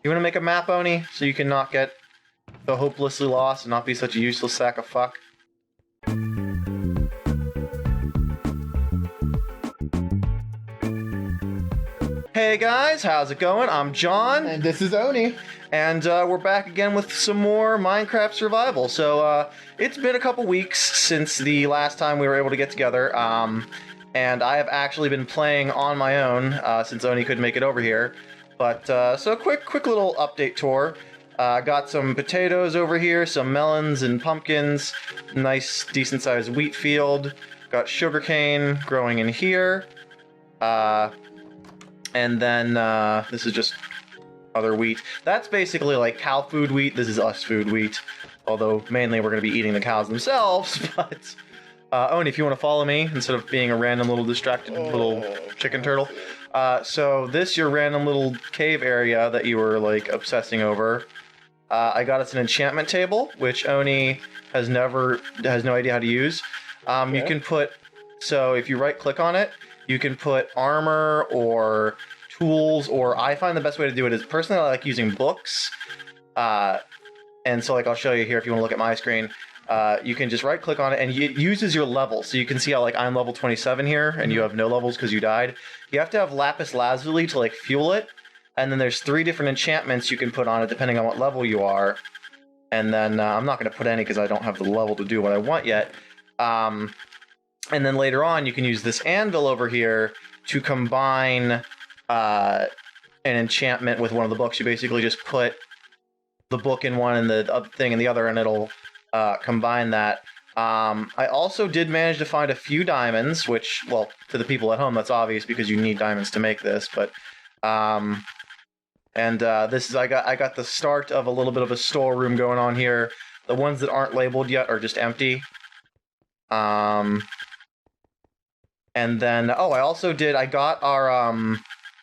You want to make a map, Oni, so you can not get so hopelessly lost and not be such a useless sack of fuck? Hey guys, how's it going? I'm John. And this is Oni. And we're back again with some more Minecraft Survival. So it's been a couple weeks since the last time we were able to get together. And I have actually been playing on my own since Oni couldn't make it over here. But so quick little update tour. Got some potatoes over here, some melons and pumpkins. Nice, decent sized wheat field. Got sugarcane growing in here. And then this is just other wheat. That's basically like cow food wheat. This is us food wheat. Although mainly we're going to be eating the cows themselves. But Oni, if you want to follow me instead of being a random little distracted little chicken turtle. So this your random little cave area that you were like obsessing over. I got us an enchantment table, which Oni has no idea how to use. You can put, so if you right click on it, you can put armor or tools, or I find the best way to do it is personally I like using books. And so like I'll show you here if you want to look at my screen. You can just right click on it and it uses your level. So you can see how like I'm level 27 here and you have no levels because you died. You have to have lapis lazuli to like fuel it. And then there's 3 different enchantments you can put on it depending on what level you are. And then I'm not going to put any because I don't have the level to do what I want yet. And then later on, you can use this anvil over here to combine an enchantment with one of the books. You basically just put the book in one and the other thing in the other, and it'll combine that. I also did manage to find a few diamonds, which, well, to the people at home, that's obvious because you need diamonds to make this. But this is I got the start of a little bit of a storeroom going on here. The ones that aren't labeled yet are just empty. And then, oh, I got our,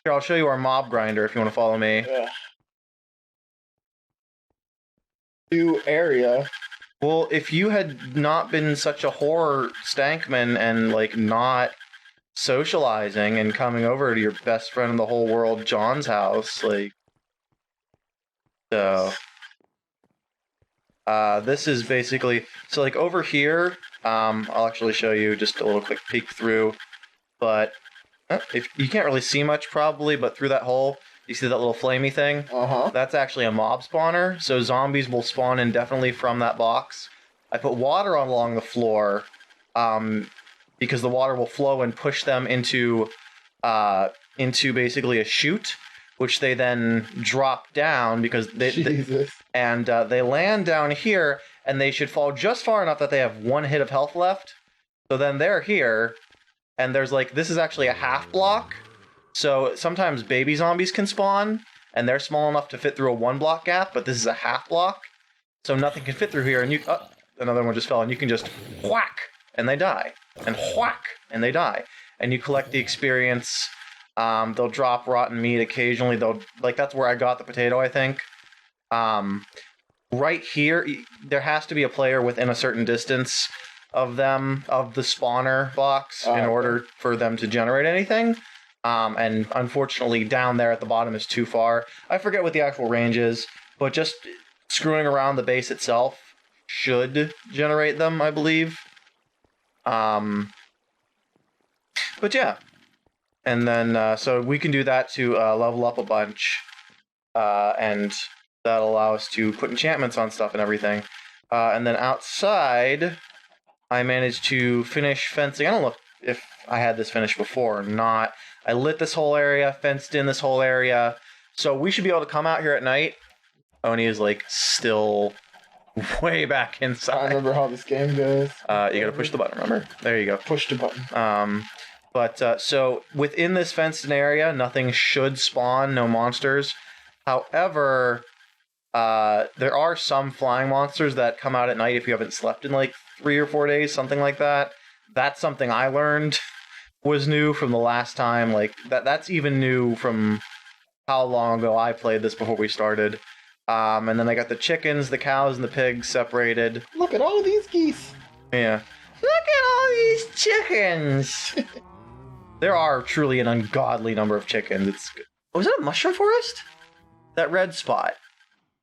here, I'll show you our mob grinder if you want to follow me. Yeah. New area. Well, if you had not been such a horror stankman and, like, not socializing and coming over to your best friend in the whole world, John's house, like, so, this is basically, so, like, over here, I'll actually show you just a little quick peek through, but if you can't really see much probably, but through that hole, you see that little flamey thing? That's actually a mob spawner, so zombies will spawn indefinitely from that box. I put water along the floor, because the water will flow and push them into basically a chute, which they then drop down because they land down here, and they should fall just far enough that they have 1 hit of health left. So then they're here, and there's like, this is actually a half block. So sometimes baby zombies can spawn, and they're small enough to fit through a 1 block gap, but this is a half block. So nothing can fit through here, and another one just fell, and you can just whack, and they die. And whack, and they die. And you collect the experience. They'll drop rotten meat occasionally. That's where I got the potato, I think. Right here, there has to be a player within a certain distance of them, of the spawner box, in order for them to generate anything. And unfortunately, down there at the bottom is too far. I forget what the actual range is, but just screwing around the base itself should generate them, I believe. But yeah. And then, so we can do that to level up a bunch. And that'll allow us to put enchantments on stuff and everything. And then outside, I managed to finish fencing. I don't know if I had this finished before or not. I lit this whole area, fenced in this whole area. So we should be able to come out here at night. Oni is like still way back inside. I remember how this game goes. You gotta push the button, remember? There you go. Push the button. So within this fenced-in area, nothing should spawn, no monsters. However, there are some flying monsters that come out at night if you haven't slept in like 3 or 4 days, something like that. That's something I learned was new from the last time. Like that's even new from how long ago I played this before we started. And then I got the chickens, the cows, and the pigs separated. Look at all these geese. Yeah. Look at all these chickens. There are truly an ungodly number of chickens. It's good. Oh, is that a mushroom forest? That red spot.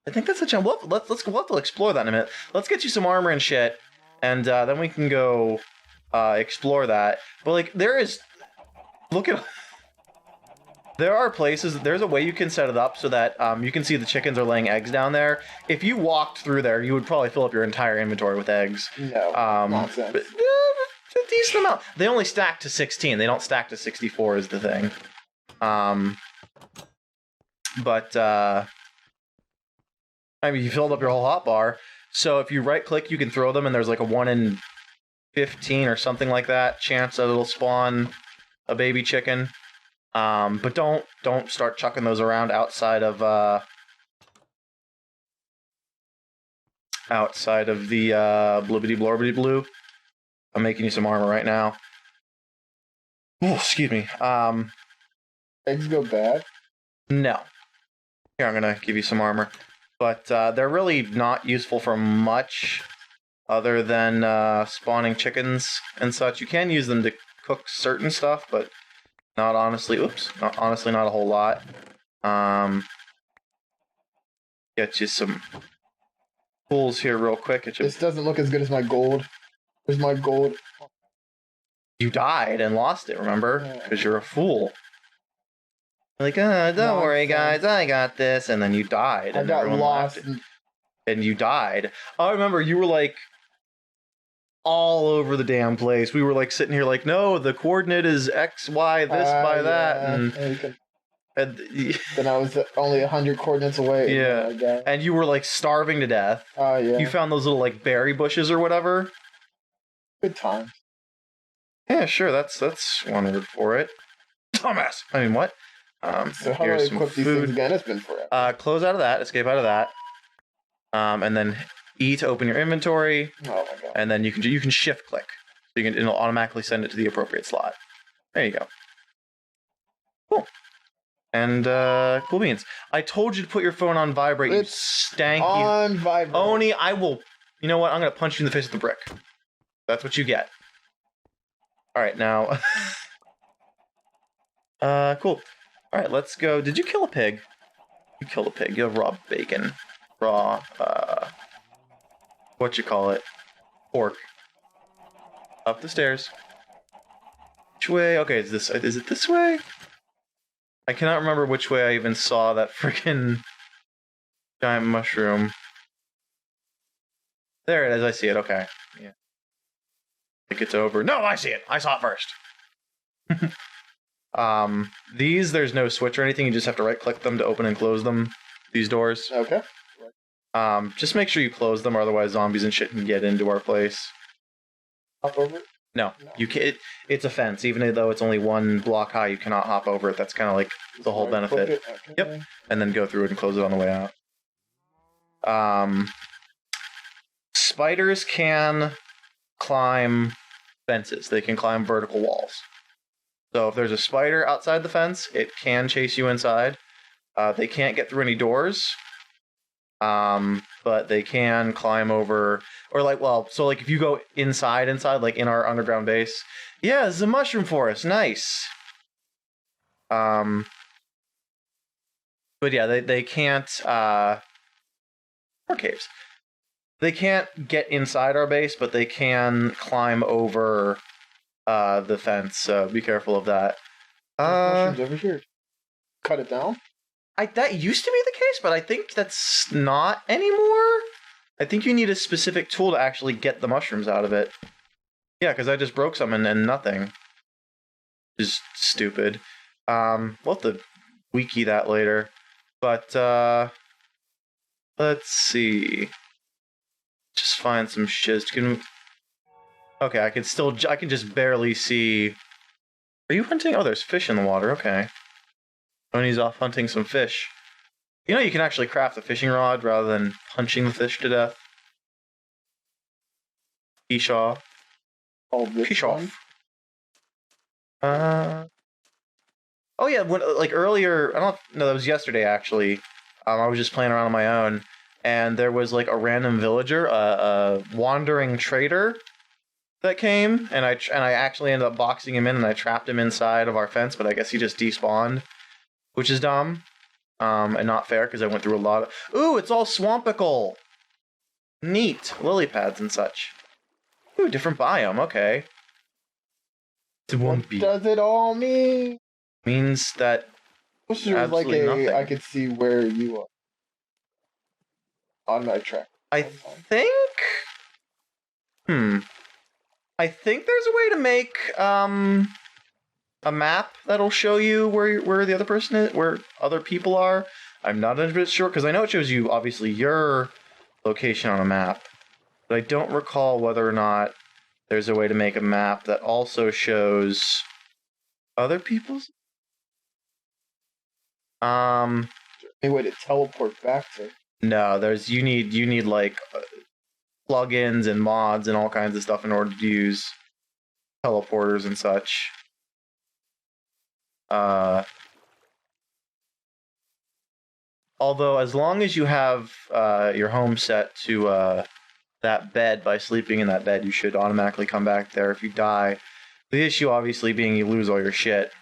I think that's a chance. We'll have to explore that in a minute. Let's get you some armor and shit, and then we can go explore that. But like, look at. There are places. There's a way you can set it up so that you can see the chickens are laying eggs down there. If you walked through there, you would probably fill up your entire inventory with eggs. No, nonsense. But, a decent amount. They only stack to 16. They don't stack to 64 is the thing. But I mean, you filled up your whole hotbar. So if you right-click, you can throw them, and there's like a 1 in 15 or something like that chance that it'll spawn a baby chicken. But don't start chucking those around outside of the blibbity blorbity blue. I'm making you some armor right now. Oh, excuse me. Eggs go bad? No. Here, I'm gonna give you some armor. But they're really not useful for much other than spawning chickens and such. You can use them to cook certain stuff, but not honestly. Honestly, not a whole lot. Get you some tools here real quick. This doesn't look as good as my gold. Where's my gold? You died and lost it, remember? Because you're a fool. Like, don't worry, guys, I got this. And then you died. I got lost. And you died. I remember you were like all over the damn place. We were like sitting here like, no, the coordinate is X, Y, this by that. And then I was only 100 coordinates away. Yeah. And you were like starving to death. Oh, yeah. You found those little like berry bushes or whatever. Good times. Yeah, sure. That's one word for it. Dumbass. I mean, what? So how do I equip these things again? It's been forever. Close out of that. Escape out of that. And then E to open your inventory. Oh my god. And then you can shift click. So it'll automatically send it to the appropriate slot. There you go. Cool. And cool beans. I told you to put your phone on vibrate. It's you stanky. On vibrate. Oni, I will. You know what? I'm gonna punch you in the face with the brick. That's what you get. All right, now. Cool. All right, let's go. Did you kill a pig? You killed a pig. You have raw bacon. Raw, what you call it? Pork. Up the stairs. Which way? Okay, is it this way? I cannot remember which way I even saw that freaking giant mushroom. There it is. I see it. Okay. Yeah. I think it's over. No, I see it. I saw it first. These, there's no switch or anything. You just have to right-click them to open and close them. These doors. Okay. Just make sure you close them, or otherwise zombies and shit can get into our place. Hop over it? No, you can. It's a fence, even though it's only 1 block high. You cannot hop over it. That's kind of like the whole benefit. Okay. Yep, and then go through it and close it on the way out. Spiders can climb fences. They can climb vertical walls. So if there's a spider outside the fence, it can chase you inside. They can't get through any doors. But they can climb over, or like, well, so like if you go inside, like in our underground base, yeah, this is a mushroom forest, nice. But yeah, they can't, or caves. They can't get inside our base, but they can climb over, the fence, so be careful of that. Mushrooms over here. Cut it down? That used to be the case, but I think that's not anymore. I think you need a specific tool to actually get the mushrooms out of it. Yeah, because I just broke some and nothing. Just stupid. We'll have to wiki that later. But, let's see. Just find some shiz. Okay, I can just barely see. Are you hunting? Oh, there's fish in the water. Okay. When he's off hunting some fish. You know, you can actually craft a fishing rod rather than punching the fish to death. Fish off. Fish off. Oh yeah, like earlier, I don't know, that was yesterday actually. I was just playing around on my own, and there was like a random villager, a wandering trader that came, and I actually ended up boxing him in, and I trapped him inside of our fence, but I guess he just despawned. Which is dumb. and not fair because I went through a lot of... Ooh, it's all swampical! Neat. Lily pads and such. Ooh, different biome, okay. What does it all mean? Means that This is like nothing. I could see where you are. On my track. I think... I think there's a way to make, a map that'll show you where the other person is, where other people are. I'm not 100% sure, because I know it shows you, obviously, your location on a map. But I don't recall whether or not there's a way to make a map that also shows other people's. Any way to teleport back to? No, you need like plugins and mods and all kinds of stuff in order to use teleporters and such. Although, as long as you have your home set to that bed, by sleeping in that bed, you should automatically come back there if you die. The issue, obviously, being you lose all your shit.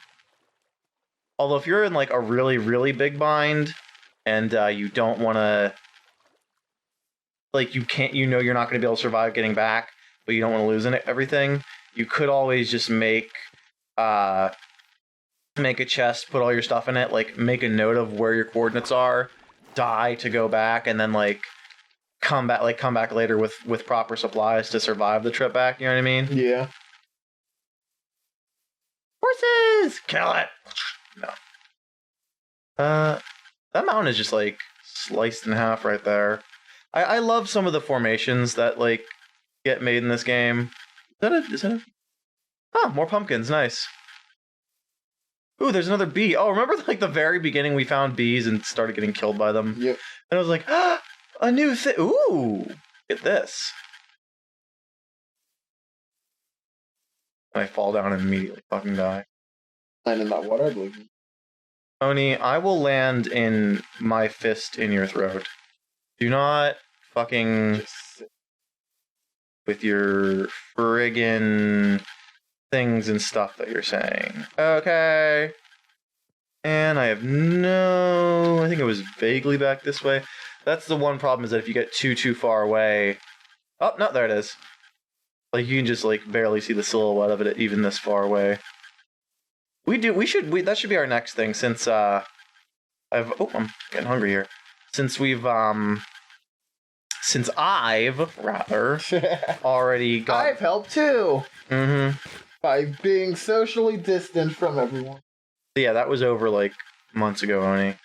Although, if you're in like a really, really big bind, and you don't want to, like, you're not going to be able to survive getting back, but you don't want to lose everything, you could always just make a chest, put all your stuff in it, like, make a note of where your coordinates are, die to go back, and then, like, come back later with proper supplies to survive the trip back, you know what I mean? Yeah. Horses! Kill it! No. That mountain is just, like, sliced in half right there. I love some of the formations that, like, get made in this game. Is that a... Oh, more pumpkins, nice. Ooh, there's another bee. Oh, remember, like, the very beginning we found bees and started getting killed by them? Yep. And I was like, ah, a new thing. Ooh, get this. And I fall down and immediately fucking die. And in that water, I believe. Oni, I will land in my fist in your throat. Do not fucking... with your friggin' things and stuff that you're saying. Okay. And I have I think it was vaguely back this way. That's the one problem, is that if you get too far away... Oh, no, there it is. Like, you can just, like, barely see the silhouette of it even this far away. That should be our next thing, since, I'm getting hungry here. Since I've already got... I've helped too! Mm-hmm. By being socially distant from everyone. Yeah, that was over, like, months ago, Oni.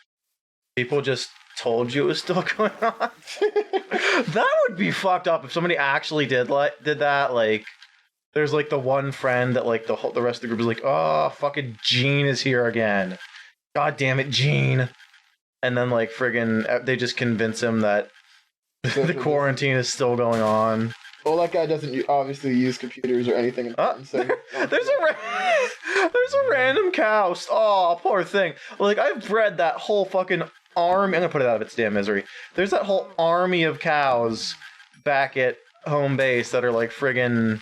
People just told you it was still going on. That would be fucked up if somebody actually did that, like... There's, like, the one friend that, like, the rest of the group is like, oh, fucking Gene is here again. God damn it, Gene. And then, like, friggin', they just convince him that the quarantine is still going on. Well, that guy doesn't obviously use computers or anything. There's a random cow. Oh, poor thing. Like, I've bred that whole fucking army. I'm gonna put it out of its damn misery. There's that whole army of cows back at home base that are, like, friggin'...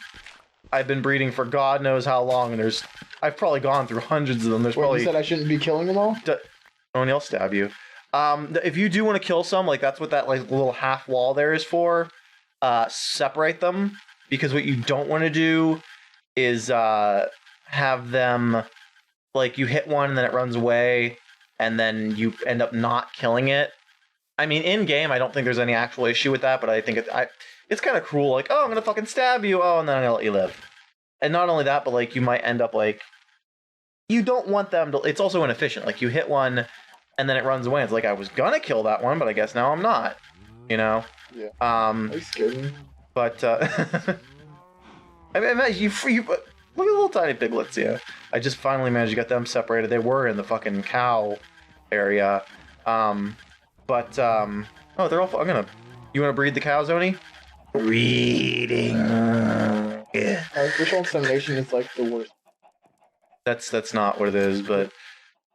I've been breeding for God knows how long, and I've probably gone through hundreds of them. There's probably... You said I shouldn't be killing them all? Only I'll stab you. If you do want to kill some, like, that's what that, like, little half wall there is for. Separate them, because what you don't want to do is have them, like, you hit one and then it runs away, and then you end up not killing it. I mean, in game, I don't think there's any actual issue with that, but I think it's kind of cruel. Like, oh, I'm gonna fucking stab you. Oh, and then I'm gonna let you live. And not only that, but, like, you might end up, like, you don't want them to. It's also inefficient. Like, you hit one, and then it runs away. It's like, I was gonna kill that one, but I guess now I'm not. You know? Yeah. Are you scared me? But I mean, imagine you look at the little tiny piglets. Yeah, I just finally managed to get them separated. They were in the fucking cow area. Oh, they're all. You want to breed the cows, Oni? Breeding. Yeah. Artificial insemination is like the worst. That's not what it is, but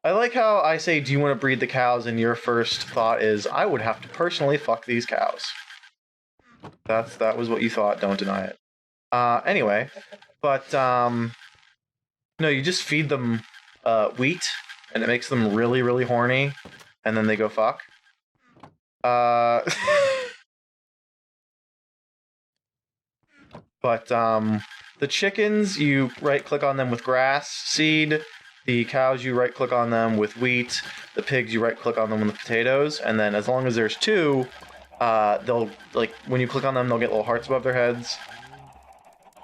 I like how I say, do you want to breed the cows, and your first thought is, I would have to personally fuck these cows. That was what you thought, don't deny it. Anyway, but, no, you just feed them, wheat, and it makes them really, really horny. and then they go fuck. But the chickens, you right-click on them with grass seed. The cows, you right-click on them with wheat. The pigs, you right-click on them with potatoes. And then as long as there's two, they'll, like, when you click on them, they'll get little hearts above their heads.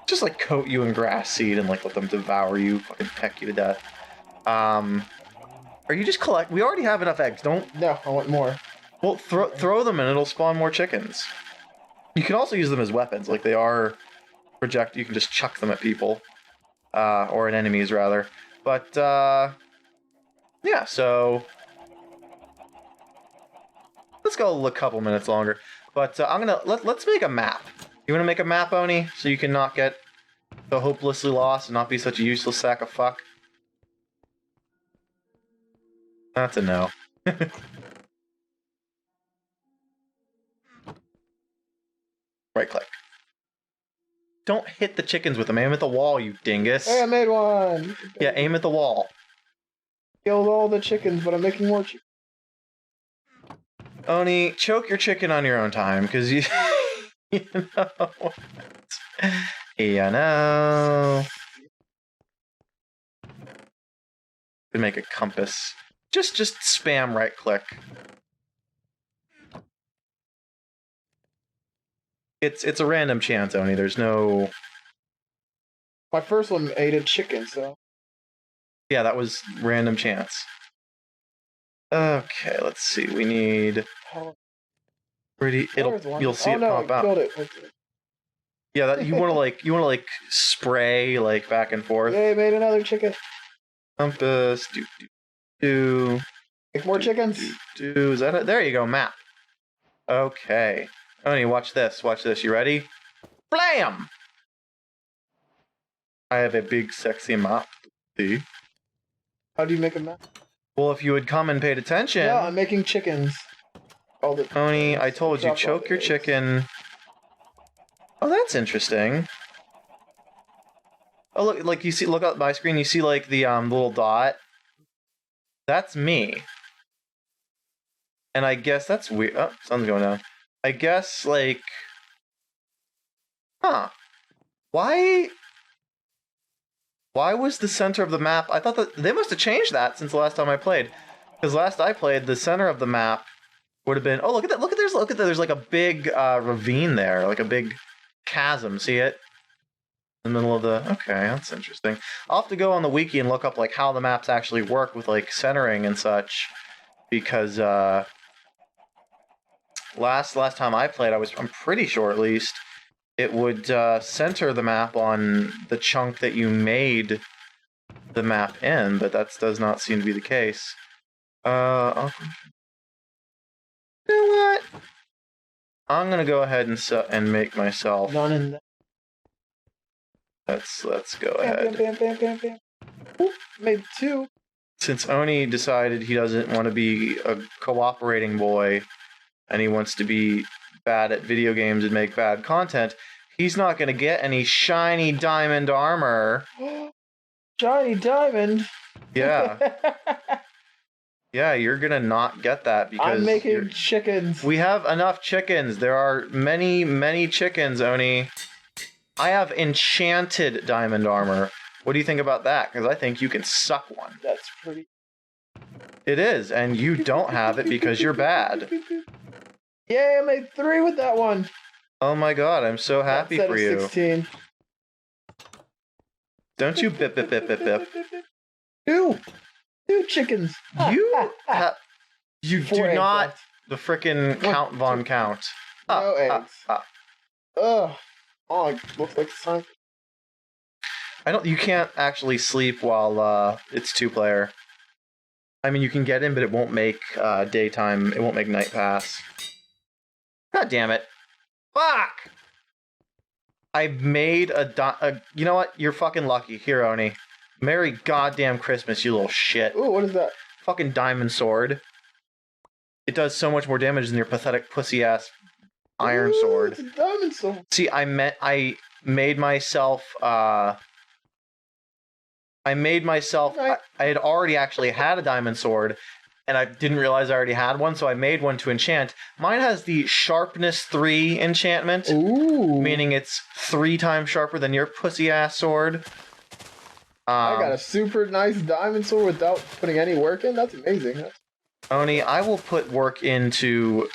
Just, like, coat you in grass seed and, like, let them devour you, fucking peck you to death. Are you just we already have enough eggs, don't... No, I want more. Well, throw them and it'll spawn more chickens. You can also use them as weapons, like they are... You can just chuck them at people, or at enemies rather. But yeah, so let's go a couple minutes longer. But I'm gonna let's make a map. You wanna make a map, Oni, so you can not get so hopelessly lost and not be such a useless sack of fuck? That's a no. Right click. Don't hit the chickens with them. Aim at the wall, you dingus. Hey, I made one! Yeah, aim at the wall. Killed all the chickens, but I'm making more chickens. Oni, choke your chicken on your own time, because you... you know what? You know. Could make a compass. Just spam right click. It's a random chance, Oni. There's no... My first one ate a chicken, so... Yeah, that was random chance. Okay, let's see. We need... Pretty... You'll see it pop out. Killed it. Yeah, that you wanna spray like back and forth. Yay, made another chicken. Compass, do. Make more chickens. Is that it? There you go, map. Okay. Oni, watch this. Watch this. You ready? Blam! I have a big, sexy map. See? How do you make a map? Well, if you had come and paid attention... Yeah, I'm making chickens. Oni, I told you, choke your chicken. Oh, that's interesting. Oh, look, like, you see, look at my screen, you see, like, the little dot? That's me. And I guess that's weird. Oh, sun's going down. I guess, like... Huh. Why was the center of the map... I thought that... They must have changed that since the last time I played. Because last I played, the center of the map would have been... Oh, look at that. Look at that. There's like a big ravine there. Like a big chasm. See it? In the middle of the... Okay, that's interesting. I'll have to go on the wiki and look up like how the maps actually work with like centering and such. Because... Last time I played, I'm pretty sure at least, it would center the map on the chunk that you made the map in, but that does not seem to be the case. You know what? I'm gonna go ahead and make myself. None in that. Let's go ahead. Bam. Oop, made two. Since Oni decided he doesn't want to be a cooperating boy, and he wants to be bad at video games and make bad content, he's not going to get any shiny diamond armor. Shiny diamond? Yeah. Yeah, you're going to not get that because... I'm making chickens. We have enough chickens. There are many, many chickens, Oni. I have enchanted diamond armor. What do you think about that? Because I think you can suck one. That's pretty... It is, and you don't have it because you're bad. Yay, I made 3 with that one. Oh my god, I'm so happy for you. 16. Don't you bip. 2 chickens. You do not left. The frickin' Count Von Count. No eggs. Ugh. Oh, it looks like the sun. You can't actually sleep while it's 2-player. I mean, you can get in, but it won't make daytime. It won't make night pass. God damn it. Fuck! I made you know what? You're fucking lucky. Here, Oni. Merry goddamn Christmas, you little shit. Ooh, what is that? Fucking diamond sword. It does so much more damage than your pathetic pussy-ass iron sword. It's a diamond sword. See, I made myself... I had already actually had a diamond sword, and I didn't realize I already had one, so I made one to enchant. Mine has the sharpness 3 enchantment, Ooh. meaning it's 3 times sharper than your pussy ass sword. I got a super nice diamond sword without putting any work in. That's amazing. Oni, I will put work into.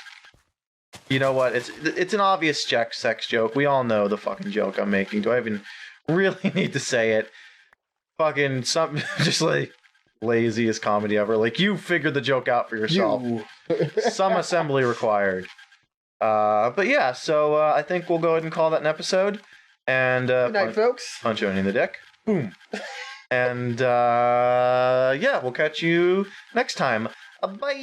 You know what? It's an obvious sex joke. We all know the fucking joke I'm making. Do I even really need to say it? Fucking some just like laziest comedy ever. Like you figured the joke out for yourself. Some assembly required. But yeah, so I think we'll go ahead and call that an episode. And Good night, folks. punch Oni in the dick. Boom. And yeah, we'll catch you next time. Bye.